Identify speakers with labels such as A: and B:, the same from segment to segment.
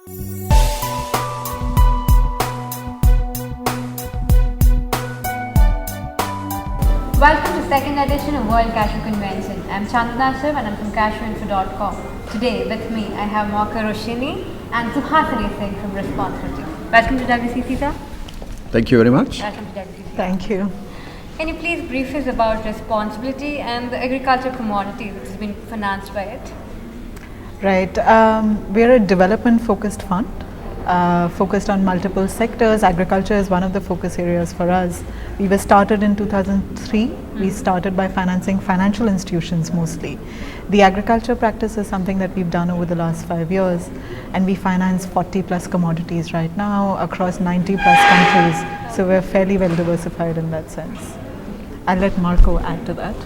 A: Welcome to second edition of World Cashew Convention. I'm Chandana Shiv and I'm from cashewinfo.com. Today with me I have Rosini and Suhasini Singh from Responsibility. Welcome to WCC, sir.
B: Thank you very much.
A: Welcome to WCC.
C: Thank you.
A: Can you please brief us about responsibility and the agriculture commodity which has been financed by it?
C: Right. We're a development-focused fund, focused on multiple sectors. Agriculture is one of the focus areas for us. We were started in 2003. We started by financing financial institutions mostly. The agriculture practice is something that we've done over the last 5 years, and we finance 40 plus commodities right now across 90 plus countries. So we're fairly well diversified in that sense. I'll let Marco add to that.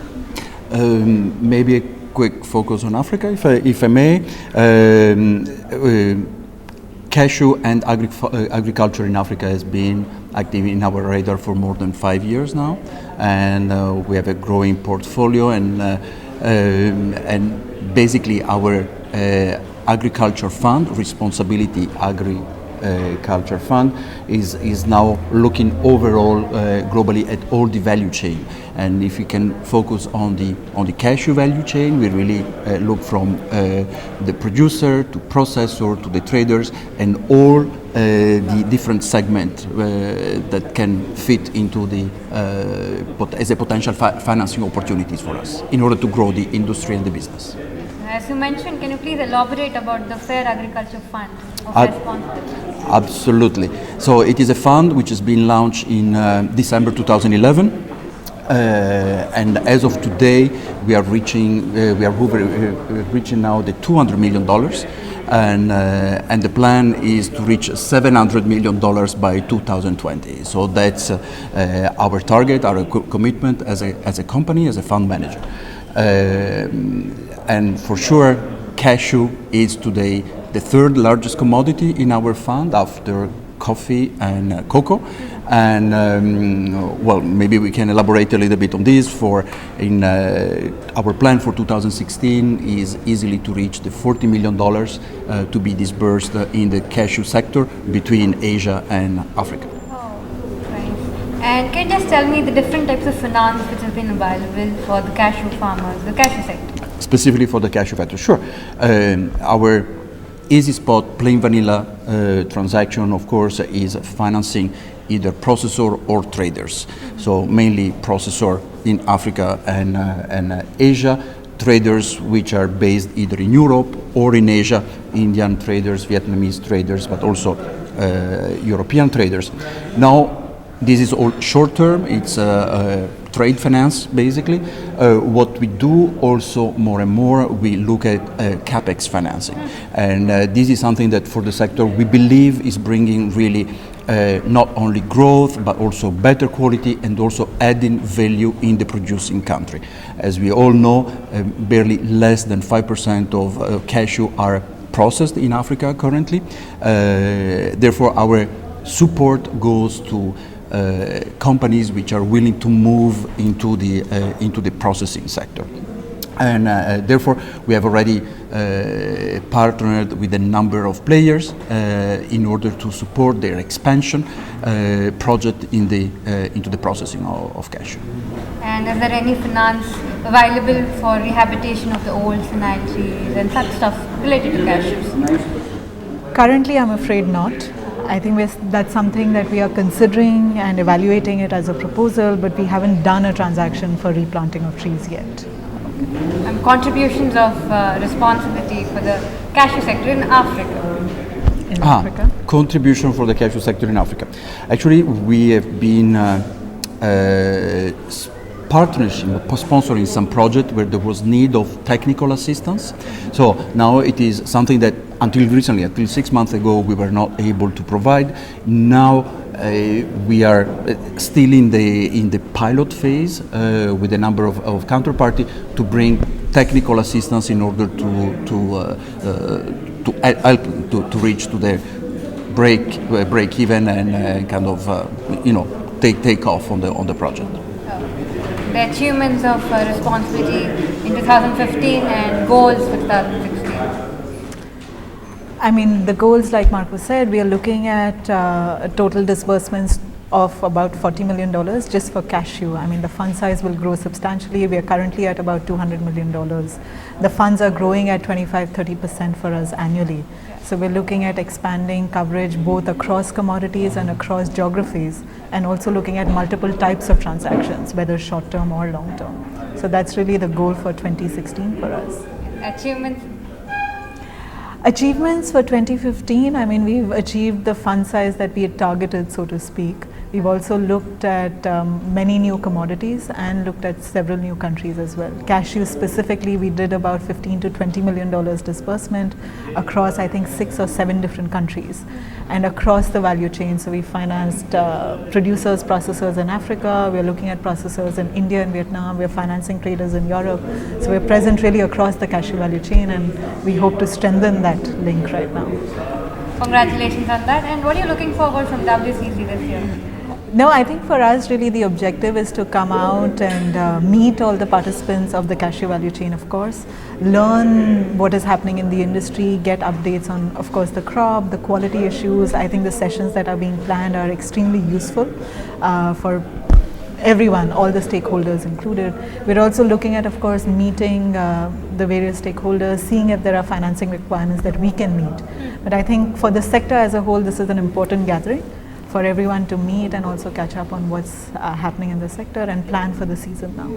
B: Maybe a quick focus on Africa, if I may. Cashew and agriculture in Africa has been active in our radar for more than 5 years now, and we have a growing portfolio, and basically our agriculture fund, Responsibility Agriculture Fund, is now looking overall globally at all the value chain. And if we can focus on the cashew value chain, we really look from the producer to processor to the traders and all the different segments that can fit into the as a potential financing opportunities for us in order to grow the industry and the business.
A: As you mentioned, can you please elaborate about the Fair Agriculture Fund of Responsibility?
B: Absolutely. So it is a fund which has been launched in December 2011. And as of today, we are reaching now the $200 million, and the plan is to reach $700 million by 2020. So that's our target, our commitment as a company, as a fund manager. And for sure, cashew is today the third largest commodity in our fund after coffee and cocoa. And well, maybe we can elaborate a little bit on this. Our plan for 2016 is easily to reach the $40 million to be disbursed in the cashew sector between Asia and Africa.
A: Oh, right. And can you just tell me the different types of finance which have been available for the cashew farmers, the cashew sector?
B: Specifically for the cashew sector, sure. Our easy spot, plain vanilla transaction, of course, is financing either processor or traders. So mainly processor in Africa and Asia, traders which are based either in Europe or in Asia, Indian traders, Vietnamese traders, but also European traders. Now, this is all short term, it's trade finance basically. What we do also more and more, we look at capex financing. And this is something that for the sector we believe is bringing really not only growth but also better quality and also adding value in the producing country. As we all know, barely less than 5% of cashew are processed in Africa currently. Therefore our support goes to companies which are willing to move into the processing sector. And therefore we have already partnered with a number of players in order to support their expansion project into the processing of cashew.
A: And is there any finance available for rehabilitation of the old senile trees and such stuff related to cashews?
C: Currently, I'm afraid not. I think that's something that we are considering and evaluating it as a proposal, but we haven't done a transaction for replanting of trees yet.
A: And contributions of responsibility for the cashew sector in Africa.
C: In Africa?
B: Contribution for the cashew sector in Africa. Actually, we have been sponsoring some project where there was need of technical assistance. So now it is something that until recently, until 6 months ago, we were not able to provide. Now we are still in the pilot phase with a number of counterparty to bring technical assistance in order to help to reach to the break even and kind of take off on the project.
A: The achievements of responsibility in 2015 and goals for 2016.
C: I mean, the goals, like Marco said, we are looking at total disbursements of about $40 million just for Cashew. I mean, the fund size will grow substantially. We are currently at about $200 million. The funds are growing at 25-30% for us annually. So we're looking at expanding coverage both across commodities and across geographies, and also looking at multiple types of transactions, whether short term or long term. So that's really the goal for 2016 for us. Achievements for 2015, I mean, we've achieved the fund size that we had targeted, so to speak. We've also looked at many new commodities and looked at several new countries as well. Cashew specifically, we did about $15 to $20 million disbursement across, I think, 6 or 7 different countries and across the value chain. So we financed producers, processors in Africa. We're looking at processors in India and Vietnam. We're financing traders in Europe. So we're present really across the cashew value chain, and we hope to strengthen that link right now.
A: Congratulations on that. And what are you looking forward from WCC this year?
C: No, I think for us really the objective is to come out and meet all the participants of the cashew value chain, of course, learn what is happening in the industry, get updates on, of course, the crop, the quality issues. I think the sessions that are being planned are extremely useful for everyone, all the stakeholders included. We're also looking at, of course, meeting the various stakeholders, seeing if there are financing requirements that we can meet. But I think for the sector as a whole, this is an important gathering for everyone to meet and also catch up on what's happening in the sector and plan for the season now.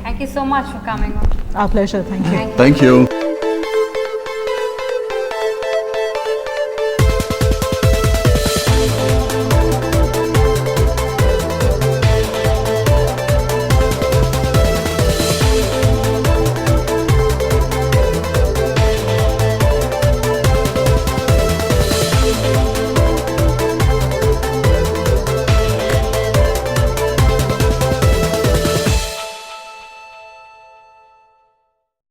A: Thank you so much for coming on.
C: Our pleasure, thank you.
B: Thank you.